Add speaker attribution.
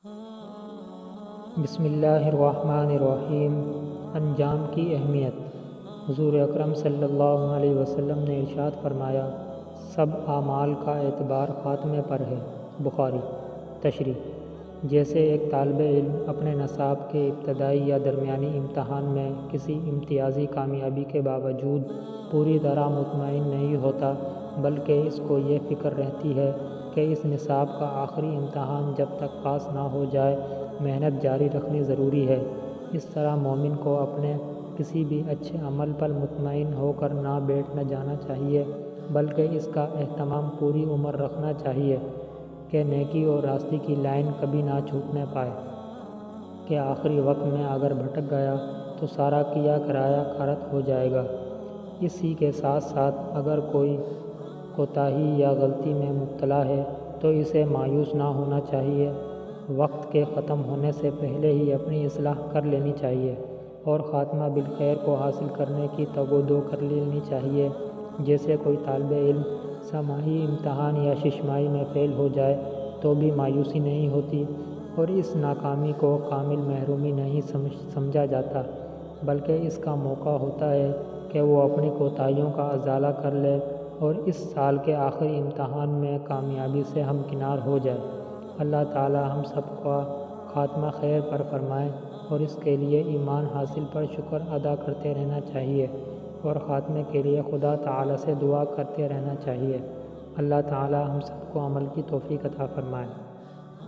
Speaker 1: بسم اللہ الرحمن الرحیم۔ انجام کی اہمیت۔ حضور اکرم صلی اللہ علیہ وسلم نے ارشاد فرمایا، سب اعمال کا اعتبار خاتمے پر ہے۔ بخاری۔ تشریح۔ جیسے ایک طالب علم اپنے نصاب کے ابتدائی یا درمیانی امتحان میں کسی امتیازی کامیابی کے باوجود پوری طرح مطمئن نہیں ہوتا، بلکہ اس کو یہ فکر رہتی ہے کہ اس نصاب کا آخری امتحان جب تک پاس نہ ہو جائے محنت جاری رکھنی ضروری ہے، اس طرح مومن کو اپنے کسی بھی اچھے عمل پر مطمئن ہو کر نہ بیٹھ جانا چاہیے، بلکہ اس کا اہتمام پوری عمر رکھنا چاہیے کہ نیکی اور راستے کی لائن کبھی نہ چھوٹنے پائے، کہ آخری وقت میں اگر بھٹک گیا تو سارا کیا کرایا کھرت ہو جائے گا۔ اسی کے ساتھ ساتھ اگر کوئی کوتاہی یا غلطی میں مبتلا ہے تو اسے مایوس نہ ہونا چاہیے، وقت کے ختم ہونے سے پہلے ہی اپنی اصلاح کر لینی چاہیے اور خاتمہ بالخیر کو حاصل کرنے کی تگ و دو کر لینی چاہیے۔ جیسے کوئی طالب علم سماعی امتحان یا ششماہی میں فیل ہو جائے تو بھی مایوسی نہیں ہوتی اور اس ناکامی کو کامل محرومی نہیں سمجھا جاتا، بلکہ اس کا موقع ہوتا ہے کہ وہ اپنی کوتاہیوں کا ازالہ کر لے اور اس سال کے آخری امتحان میں کامیابی سے ہمکنار ہو جائے۔ اللہ تعالی ہم سب کا خاتمہ خیر پر فرمائے اور اس کے لیے ایمان حاصل پر شکر ادا کرتے رہنا چاہیے اور خاتمے کے لیے خدا تعالی سے دعا کرتے رہنا چاہیے۔ اللہ تعالی ہم سب کو عمل کی توفیق عطا فرمائے۔